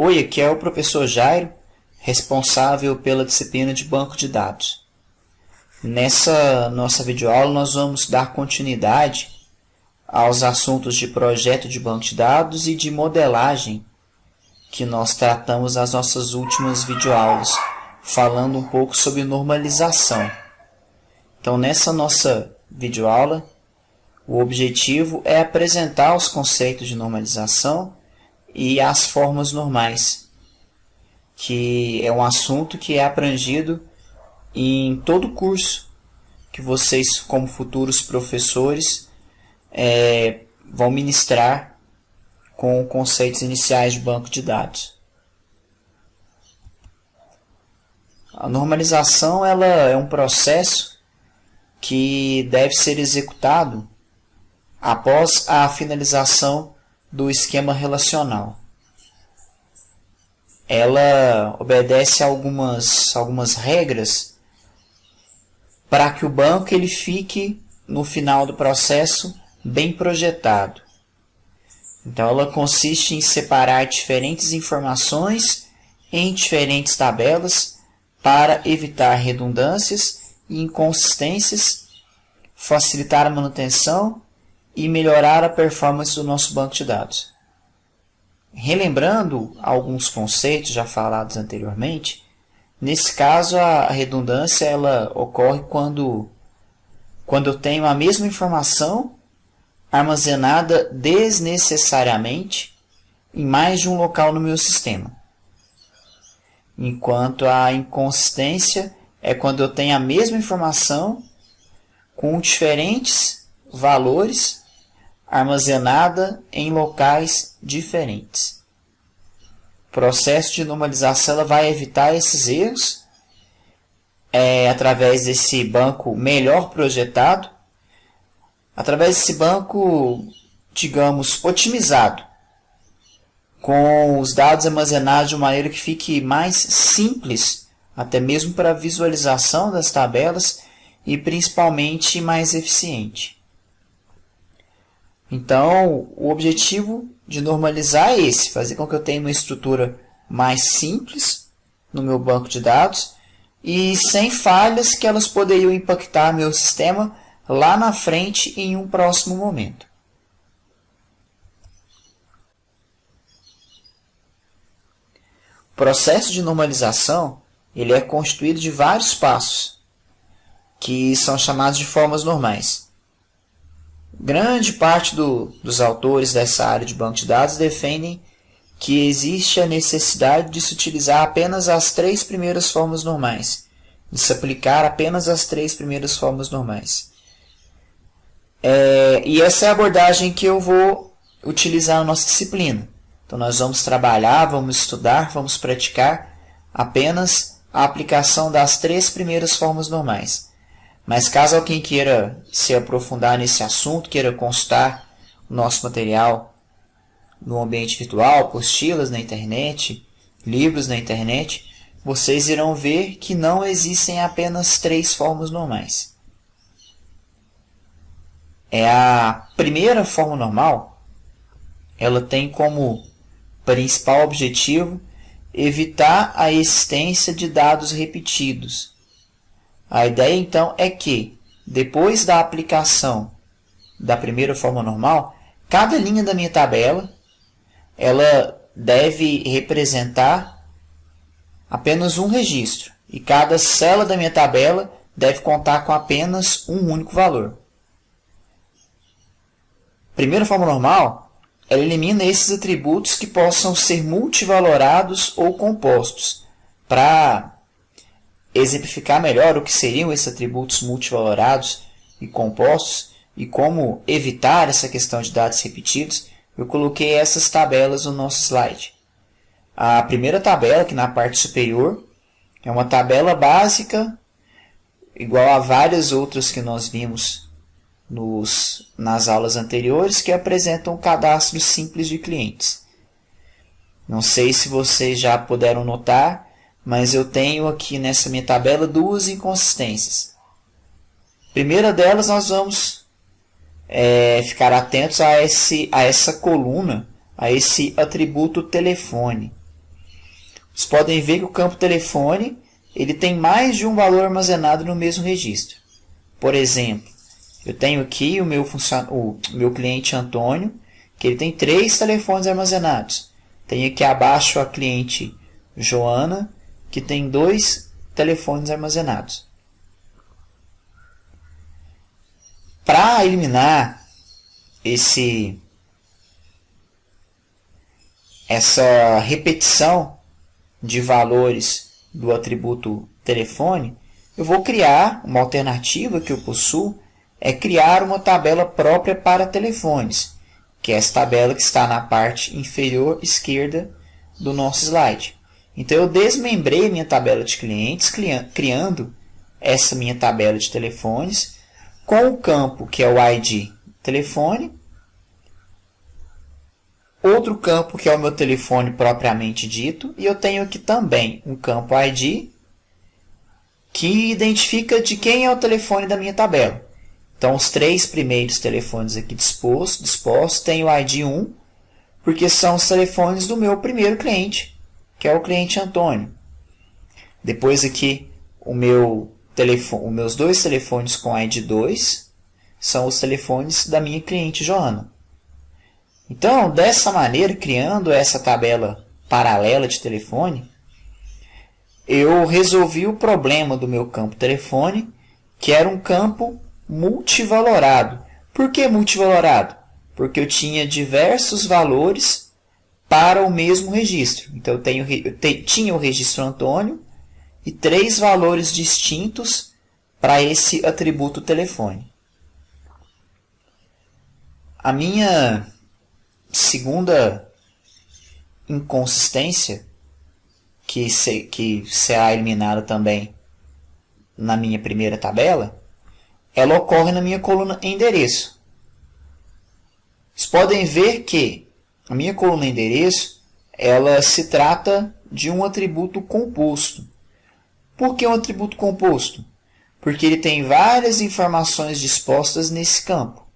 Oi, aqui é o professor Jairo, responsável pela disciplina de banco de dados. Nessa nossa videoaula nós vamos dar continuidade aos assuntos de projeto de banco de dados e de modelagem que nós tratamos nas nossas últimas videoaulas, falando um pouco sobre normalização. Então, nessa nossa videoaula, o objetivo é apresentar os conceitos de normalização e as formas normais, que é um assunto que é abrangido em todo o curso que vocês, como futuros professores, vão ministrar com conceitos iniciais de banco de dados. A normalização ela é um processo que deve ser executado após a finalização do esquema relacional. Ela obedece a algumas regras para que o banco ele fique, no final do processo, bem projetado. Então, ela consiste em separar diferentes informações em diferentes tabelas para evitar redundâncias e inconsistências, facilitar a manutenção e melhorar a performance do nosso banco de dados. Relembrando alguns conceitos já falados anteriormente, nesse caso a redundância ela ocorre quando eu tenho a mesma informação armazenada desnecessariamente em mais de um local no meu sistema. Enquanto a inconsistência é quando eu tenho a mesma informação com diferentes valores armazenada em locais diferentes. O processo de normalização ela vai evitar esses erros através desse banco melhor projetado, através desse banco, digamos, otimizado, com os dados armazenados de uma maneira que fique mais simples, até mesmo para a visualização das tabelas e principalmente mais eficiente. Então, o objetivo de normalizar é esse, fazer com que eu tenha uma estrutura mais simples no meu banco de dados e sem falhas que elas poderiam impactar meu sistema lá na frente em um próximo momento. O processo de normalização ele é constituído de vários passos, que são chamados de formas normais. Grande parte dos autores dessa área de banco de dados defendem que existe a necessidade de se utilizar apenas as 3 primeiras formas normais, de se aplicar apenas as 3 primeiras formas normais. E essa é a abordagem que eu vou utilizar na nossa disciplina. Então, nós vamos trabalhar, vamos estudar, vamos praticar apenas a aplicação das 3 primeiras formas normais. Mas caso alguém queira se aprofundar nesse assunto, queira consultar o nosso material no ambiente virtual, apostilas na internet, livros na internet, vocês irão ver que não existem apenas 3 formas normais. A primeira forma normal, ela tem como principal objetivo evitar a existência de dados repetidos. A ideia, então, é que, depois da aplicação da primeira forma normal, cada linha da minha tabela ela deve representar apenas um registro, e cada célula da minha tabela deve contar com apenas um único valor. Primeira forma normal, ela elimina esses atributos que possam ser multivalorados ou compostos, para exemplificar melhor o que seriam esses atributos multivalorados e compostos e como evitar essa questão de dados repetidos, eu coloquei essas tabelas no nosso slide. A primeira tabela, aqui na parte superior, é uma tabela básica, igual a várias outras que nós vimos nas aulas anteriores, que apresentam um cadastro simples de clientes. Não sei se vocês já puderam notar, mas eu tenho aqui nessa minha tabela 2 inconsistências. A primeira delas, nós vamos ficar atentos a essa coluna, a esse atributo telefone. Vocês podem ver que o campo telefone ele tem mais de um valor armazenado no mesmo registro. Por exemplo, eu tenho aqui o meu cliente Antônio, que ele tem 3 telefones armazenados. Tenho aqui abaixo a cliente Joana, que tem 2 telefones armazenados. Para eliminar essa repetição de valores do atributo telefone, eu vou criar uma alternativa que eu possuo, é criar uma tabela própria para telefones, que é essa tabela que está na parte inferior esquerda do nosso slide. Então eu desmembrei minha tabela de clientes, criando essa minha tabela de telefones, com o campo que é o ID telefone, outro campo que é o meu telefone propriamente dito, e eu tenho aqui também um campo ID que identifica de quem é o telefone da minha tabela. Então, os 3 primeiros telefones aqui dispostos têm o ID 1, porque são os telefones do meu primeiro cliente, que é o cliente Antônio. Depois aqui, os meus 2 telefones com ID 2 são os telefones da minha cliente Joana. Então, dessa maneira, criando essa tabela paralela de telefone, eu resolvi o problema do meu campo telefone, que era um campo multivalorado. Por que multivalorado? Porque eu tinha diversos valores para o mesmo registro. Então, eu tinha o registro Antônio e 3 valores distintos para esse atributo telefone. A minha segunda inconsistência, que será eliminada também na minha primeira tabela, ela ocorre na minha coluna endereço. Vocês podem ver que a minha coluna endereço ela se trata de um atributo composto. Por que um atributo composto? Porque ele tem várias informações dispostas nesse campo.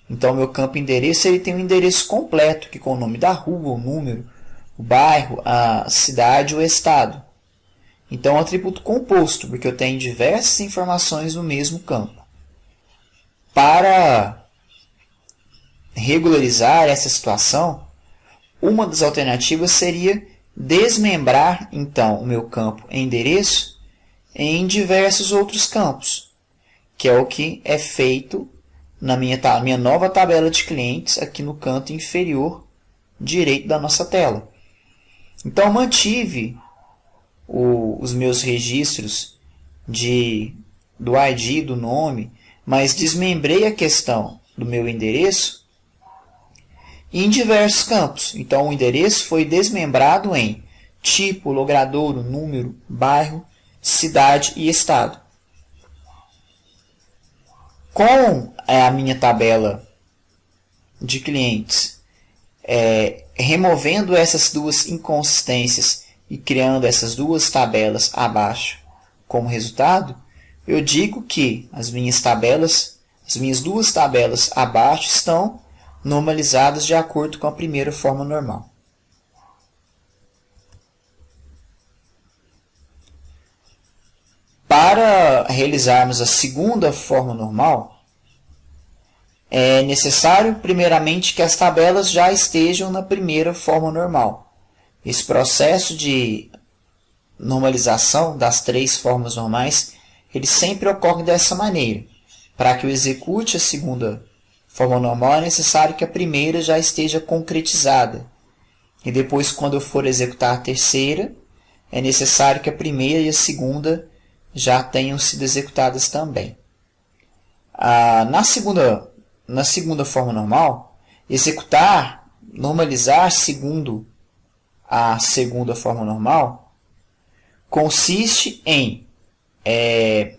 Então, o meu campo endereço ele tem um endereço completo, que com o nome da rua, o número, o bairro, a cidade, o estado. Então, é um atributo composto, porque eu tenho diversas informações no mesmo campo. Para regularizar essa situação, uma das alternativas seria desmembrar, então, o meu campo endereço em diversos outros campos, que é o que é feito na minha nova tabela de clientes aqui no canto inferior direito da nossa tela. Então, mantive os meus registros do ID, do nome, mas desmembrei a questão do meu endereço em diversos campos. Então, o endereço foi desmembrado em tipo, logradouro, número, bairro, cidade e estado. Com a minha tabela de clientes, removendo essas 2 inconsistências e criando essas 2 tabelas abaixo como resultado, eu digo que as minhas 2 tabelas abaixo estão normalizadas de acordo com a primeira forma normal. Para realizarmos a segunda forma normal, é necessário, primeiramente, que as tabelas já estejam na primeira forma normal. Esse processo de normalização das 3 formas normais, ele sempre ocorre dessa maneira. Para que eu execute a segunda forma normal, é necessário que a primeira já esteja concretizada. E depois, quando eu for executar a terceira, é necessário que a primeira e a segunda já tenham sido executadas também. Na segunda forma normal, normalizar segundo a segunda forma normal, consiste em é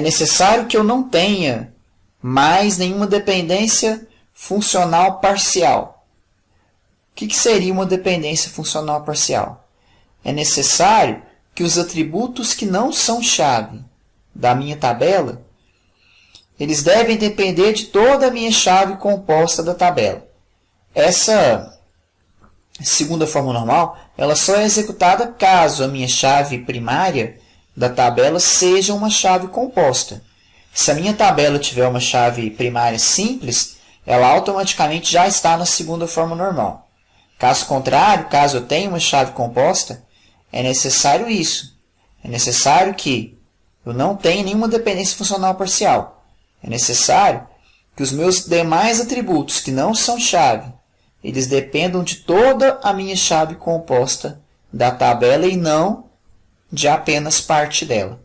necessário que eu não tenha mais nenhuma dependência funcional parcial. O que seria uma dependência funcional parcial? É necessário que os atributos que não são chave da minha tabela, eles devem depender de toda a minha chave composta da tabela. Essa segunda forma normal, ela só é executada caso a minha chave primária da tabela seja uma chave composta. Se a minha tabela tiver uma chave primária simples, ela automaticamente já está na segunda forma normal. Caso contrário, caso eu tenha uma chave composta, é necessário isso. É necessário que eu não tenha nenhuma dependência funcional parcial. É necessário que os meus demais atributos que não são chave, eles dependam de toda a minha chave composta da tabela e não de apenas parte dela.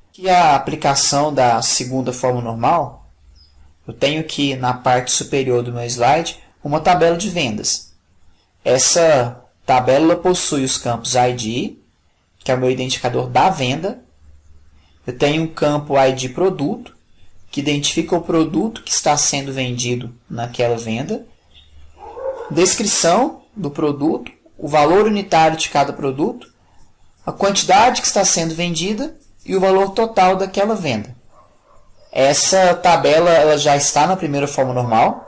Aqui a aplicação da segunda forma normal, eu tenho aqui na parte superior do meu slide uma tabela de vendas. Essa tabela possui os campos ID, que é o meu identificador da venda. Eu tenho um campo ID produto, que identifica o produto que está sendo vendido naquela venda. Descrição do produto, o valor unitário de cada produto, a quantidade que está sendo vendida e o valor total daquela venda. Essa tabela ela já está na primeira forma normal.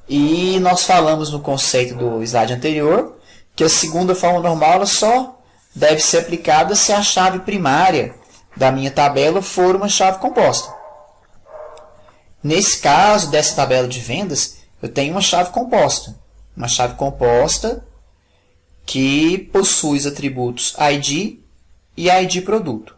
E nós falamos no conceito do slide anterior que a segunda forma normal ela só deve ser aplicada se a chave primária da minha tabela for uma chave composta. Nesse caso dessa tabela de vendas, eu tenho uma chave composta. Uma chave composta que possui os atributos ID e ID produto.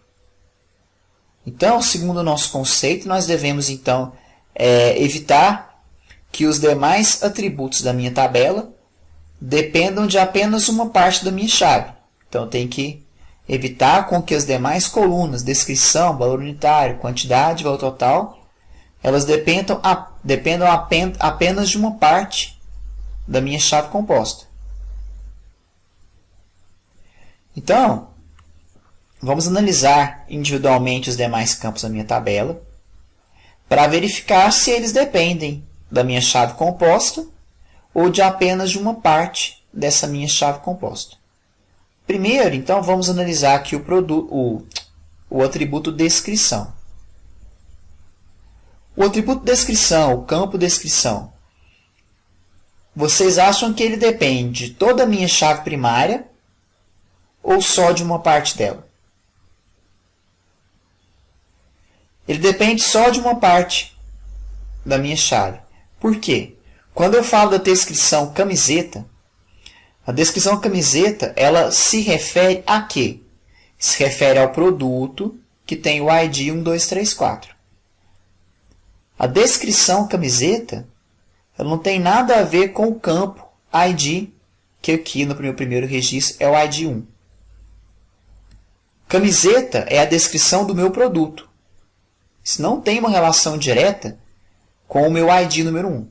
Então, segundo o nosso conceito, nós devemos então evitar que os demais atributos da minha tabela dependam de apenas uma parte da minha chave. Então, eu tenho que evitar com que as demais colunas, descrição, valor unitário, quantidade, valor total, elas dependam apenas de uma parte da minha chave composta. Então, vamos analisar individualmente os demais campos da minha tabela para verificar se eles dependem da minha chave composta ou de apenas de uma parte dessa minha chave composta. Primeiro, então, vamos analisar aqui o atributo descrição. O atributo descrição, o campo descrição, vocês acham que ele depende de toda a minha chave primária ou só de uma parte dela? Ele depende só de uma parte da minha chave. Por quê? Quando eu falo da descrição camiseta, a descrição camiseta, ela se refere a quê? Se refere ao produto que tem o ID 1234. A descrição camiseta, ela não tem nada a ver com o campo ID, que aqui no meu primeiro registro é o ID 1. Camiseta é a descrição do meu produto. Isso não tem uma relação direta com o meu ID número 1.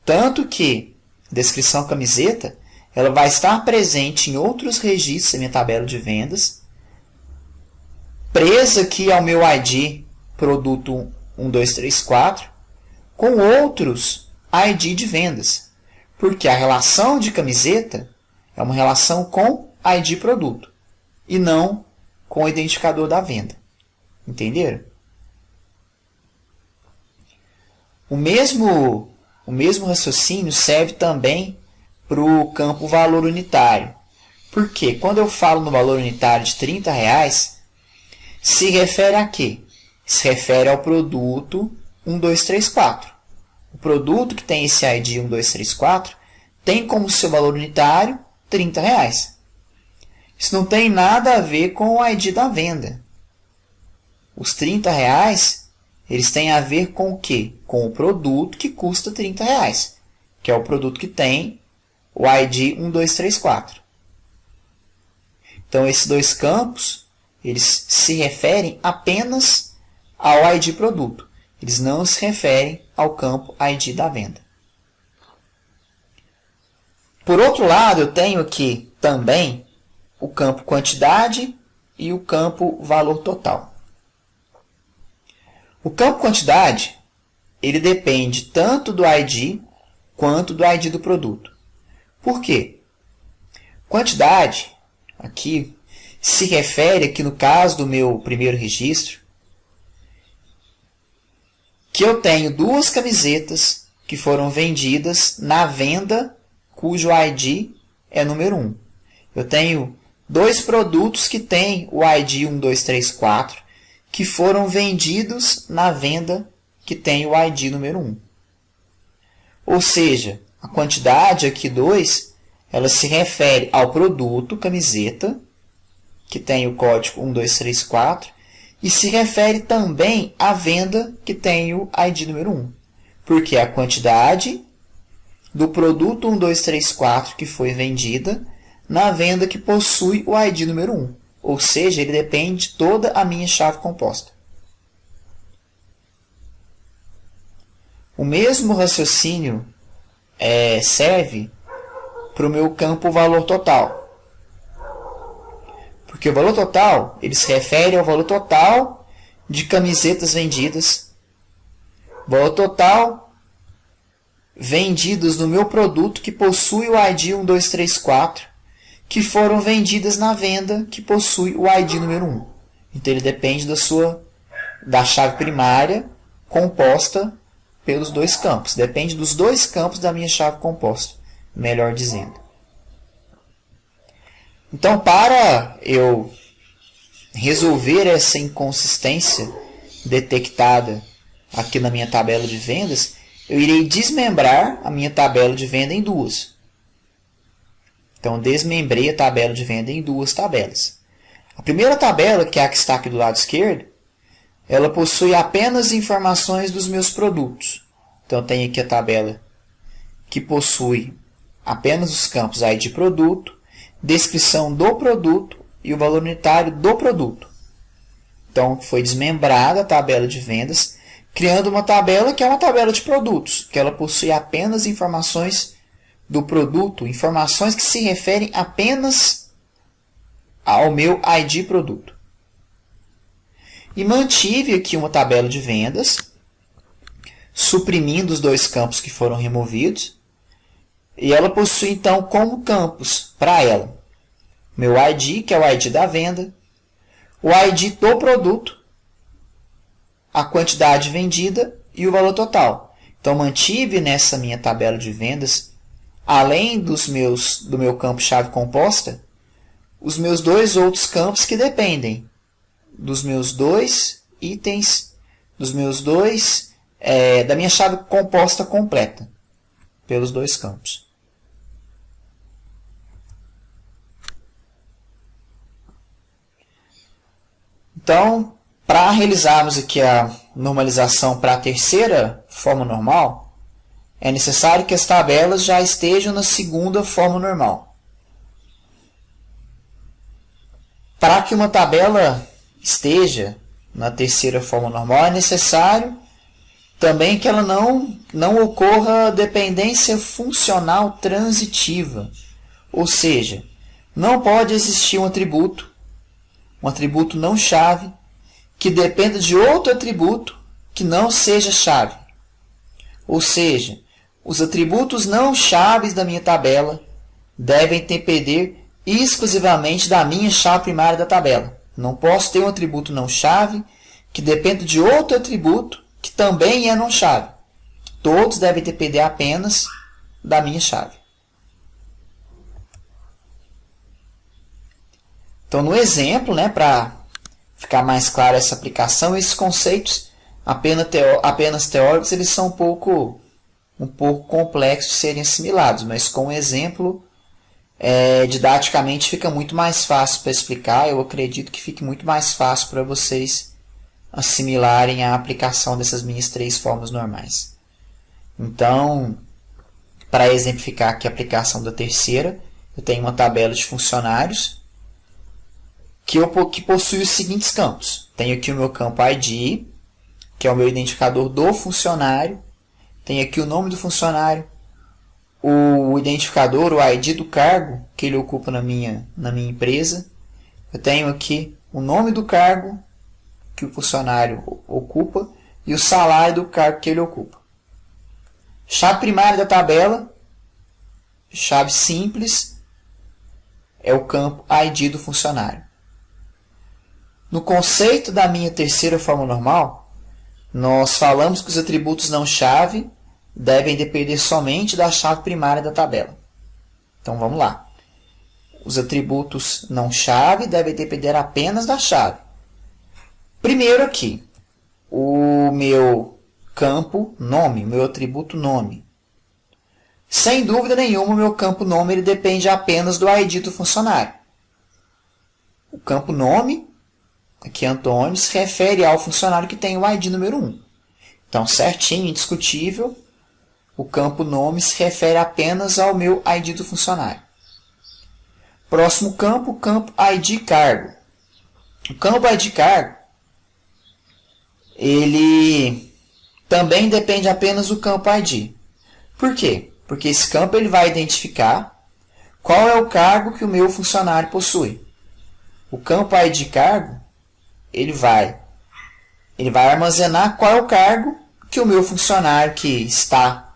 Tanto que a descrição camiseta ela vai estar presente em outros registros da minha tabela de vendas, presa aqui ao meu ID produto 1234, com outros ID de vendas. Porque a relação de camiseta é uma relação com ID produto e não com o identificador da venda. Entenderam? O mesmo raciocínio serve também para o campo valor unitário. Porque quando eu falo no valor unitário de R$30, se refere a quê? Se refere ao produto 1234. O produto que tem esse ID 1234 tem como seu valor unitário R$30. Isso não tem nada a ver com o ID da venda. Os R$30, eles têm a ver com o quê? Com o produto que custa R$30, que é o produto que tem o ID 1234. Então, esses dois campos, eles se referem apenas ao ID produto. Eles não se referem ao campo ID da venda. Por outro lado, eu tenho aqui também o campo quantidade e o campo valor total. O campo quantidade, ele depende tanto do ID quanto do ID do produto. Por quê? Quantidade, aqui, se refere, aqui no caso do meu primeiro registro, que eu tenho duas camisetas que foram vendidas na venda cujo ID é número 1. Eu tenho 2 produtos que têm o ID 1, 2, 3, 4, que foram vendidos na venda que tem o ID número 1. Ou seja, a quantidade aqui 2, ela se refere ao produto camiseta, que tem o código 1, 2, 3, 4, e se refere também à venda que tem o ID número 1. Porque a quantidade do produto 1, 2, 3, 4 que foi vendida na venda que possui o ID número 1. Ou seja, ele depende de toda a minha chave composta. O mesmo raciocínio serve para o meu campo valor total. Porque o valor total ele se refere ao valor total de camisetas vendidas, valor total vendidos no meu produto que possui o ID 1, 2, 3, 4, que foram vendidas na venda que possui o ID número 1. Então, ele depende da chave primária composta pelos 2 campos. Depende dos 2 campos da minha chave composta, melhor dizendo. Então, para eu resolver essa inconsistência detectada aqui na minha tabela de vendas, eu irei desmembrar a minha tabela de venda em 2. Então, desmembrei a tabela de venda em 2 tabelas. A primeira tabela, que é a que está aqui do lado esquerdo, ela possui apenas informações dos meus produtos. Então, eu tenho aqui a tabela que possui apenas os campos ID produto, descrição do produto e o valor unitário do produto. Então, foi desmembrada a tabela de vendas, criando uma tabela que é uma tabela de produtos, que ela possui apenas informações do produto, informações que se referem apenas ao meu ID produto. E mantive aqui uma tabela de vendas, suprimindo os 2 campos que foram removidos, e ela possui então como campos para ela meu ID, que é o ID da venda, o ID do produto, a quantidade vendida e o valor total. Então, mantive nessa minha tabela de vendas, além do meu campo chave composta, os meus 2 outros campos que dependem dos meus 2 itens, da minha chave composta completa, pelos 2 campos. Então, para realizarmos aqui a normalização para a terceira forma normal, é necessário que as tabelas já estejam na segunda forma normal. Para que uma tabela esteja na terceira forma normal, é necessário também que ela não ocorra dependência funcional transitiva. Ou seja, não pode existir um atributo não chave, que dependa de outro atributo que não seja chave. Ou seja, os atributos não chaves da minha tabela devem depender exclusivamente da minha chave primária da tabela. Não posso ter um atributo não chave que dependa de outro atributo que também é não chave. Todos devem depender apenas da minha chave. Então, no exemplo, para ficar mais clara essa aplicação, esses conceitos apenas teóricos, eles são um pouco complexos de serem assimilados, mas com um exemplo, didaticamente fica muito mais fácil para explicar. Eu acredito que fique muito mais fácil para vocês assimilarem a aplicação dessas minhas 3 formas normais. Então, para exemplificar aqui a aplicação da terceira, eu tenho uma tabela de funcionários que possui os seguintes campos. Tenho aqui o meu campo ID, que é o meu identificador do funcionário. Tenho aqui o nome do funcionário, o identificador, o ID do cargo que ele ocupa na minha empresa. Eu tenho aqui o nome do cargo que o funcionário ocupa e o salário do cargo que ele ocupa. Chave primária da tabela, chave simples, é o campo ID do funcionário. No conceito da minha terceira forma normal, nós falamos que os atributos não chave devem depender somente da chave primária da tabela. Então, vamos lá. Os atributos não-chave devem depender apenas da chave. Primeiro aqui, o meu campo nome, meu atributo nome. Sem dúvida nenhuma, o meu campo nome ele depende apenas do ID do funcionário. O campo nome, aqui Antônio, se refere ao funcionário que tem o ID número 1. Então, certinho, indiscutível, o campo nome se refere apenas ao meu ID do funcionário. Próximo campo, o campo ID cargo. O campo ID cargo, ele também depende apenas do campo ID. Por quê? Porque esse campo ele vai identificar qual é o cargo que o meu funcionário possui. O campo ID cargo, ele vai armazenar qual é o cargo que o meu funcionário que está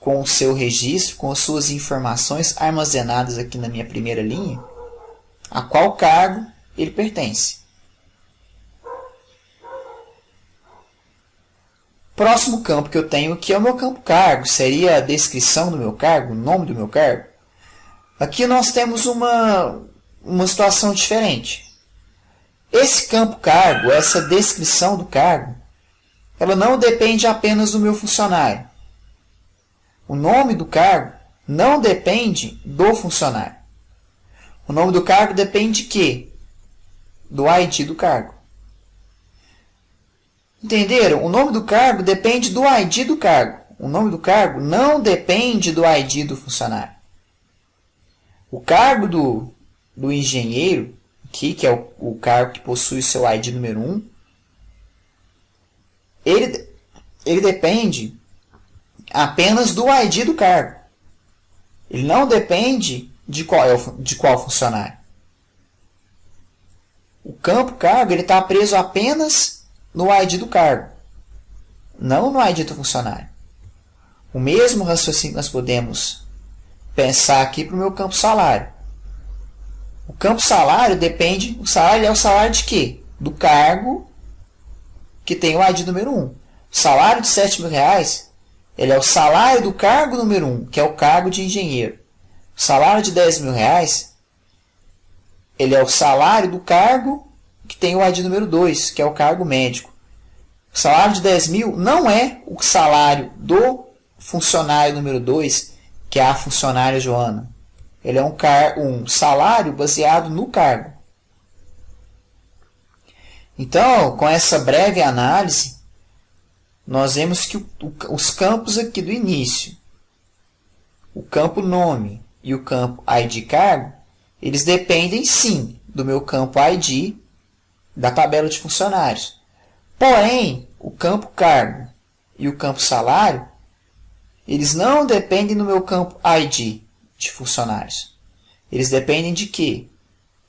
com o seu registro, com as suas informações armazenadas aqui na minha primeira linha, a qual cargo ele pertence. Próximo campo que eu tenho aqui é o meu campo cargo, seria a descrição do meu cargo, o nome do meu cargo. Aqui nós temos uma situação diferente. Esse campo cargo, essa descrição do cargo, ela não depende apenas do meu funcionário. O nome do cargo não depende do funcionário. O nome do cargo depende de quê? Do ID do cargo. Entenderam? O nome do cargo depende do ID do cargo. O nome do cargo não depende do ID do funcionário. O cargo do engenheiro, aqui, que é o cargo que possui o seu ID número 1, ele depende apenas do ID do cargo. Ele não depende de qual funcionário. O campo cargo está preso apenas no ID do cargo, não no ID do funcionário. O mesmo raciocínio nós podemos pensar aqui para o meu campo salário. O campo salário depende, o salário é o salário de quê? Do cargo que tem o ID número 1. O salário de R$7.000, ele é o salário do cargo número 1, que é o cargo de engenheiro. O salário de R$10.000, ele é o salário do cargo que tem o ID número 2, que é o cargo médico. O salário de 10.000 não é o salário do funcionário número 2, que é a funcionária Joana. Ele é um salário baseado no cargo. Então, com essa breve análise, nós vemos que os campos aqui do início, o campo nome e o campo ID cargo, eles dependem sim do meu campo ID da tabela de funcionários. Porém, o campo cargo e o campo salário, eles não dependem do meu campo ID de funcionários. Eles dependem de quê?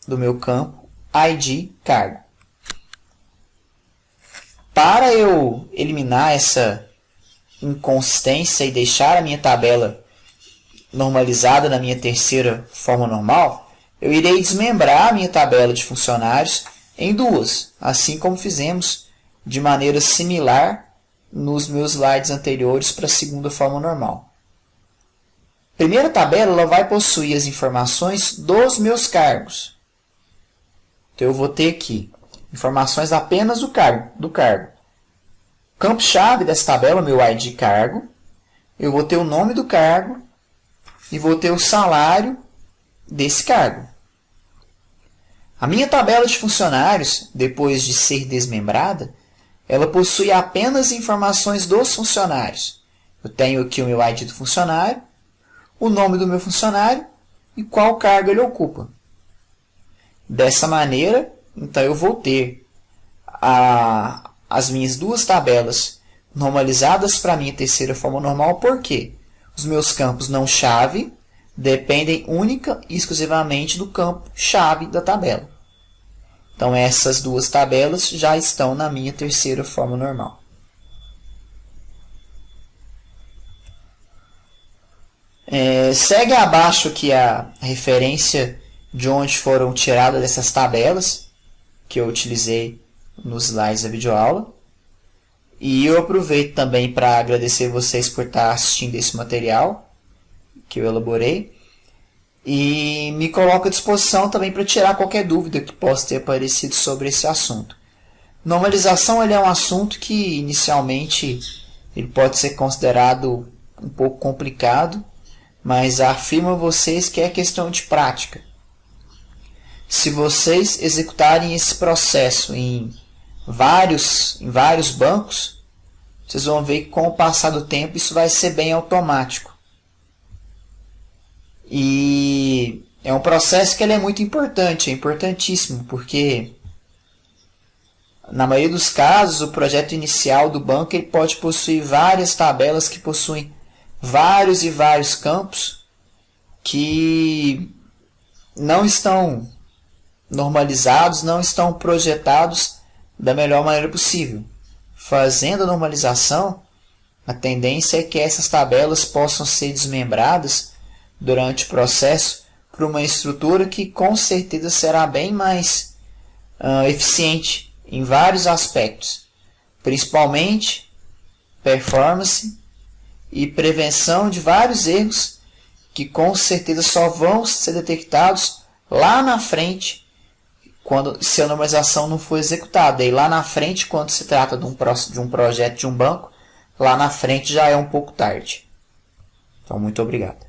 Do meu campo ID cargo. Para eu eliminar essa inconsistência e deixar a minha tabela normalizada na minha terceira forma normal, eu irei desmembrar a minha tabela de funcionários em duas, assim como fizemos de maneira similar nos meus slides anteriores para a segunda forma normal. A primeira tabela ela vai possuir as informações dos meus cargos. Então, eu vou ter aqui informações apenas do cargo. Campo-chave dessa tabela, meu ID cargo. Eu vou ter o nome do cargo e vou ter o salário desse cargo. A minha tabela de funcionários, depois de ser desmembrada, ela possui apenas informações dos funcionários. Eu tenho aqui o meu ID do funcionário, o nome do meu funcionário e qual cargo ele ocupa. Dessa maneira, então eu vou ter as minhas duas tabelas normalizadas para a minha terceira forma normal, porque os meus campos não-chave dependem única e exclusivamente do campo chave da tabela. Então, essas duas tabelas já estão na minha terceira forma normal. Segue abaixo aqui a referência de onde foram tiradas essas tabelas que eu utilizei nos slides da videoaula. E eu aproveito também para agradecer vocês por estar assistindo esse material que eu elaborei. E me coloco à disposição também para tirar qualquer dúvida que possa ter aparecido sobre esse assunto. Normalização ele é um assunto que inicialmente ele pode ser considerado um pouco complicado, mas afirmo a vocês que é questão de prática. Se vocês executarem esse processo em vários bancos, vocês vão ver que com o passar do tempo isso vai ser bem automático. E é um processo que ele é muito importante, é importantíssimo, porque na maioria dos casos o projeto inicial do banco ele pode possuir várias tabelas que possuem vários e vários campos que não estão normalizados, não estão projetados da melhor maneira possível. Fazendo a normalização, a tendência é que essas tabelas possam ser desmembradas durante o processo para uma estrutura que com certeza será bem mais eficiente em vários aspectos, principalmente performance e prevenção de vários erros que com certeza só vão ser detectados lá na frente se a normalização não for executada. E lá na frente, quando se trata de um projeto de um banco, lá na frente já é um pouco tarde. Então, muito obrigado.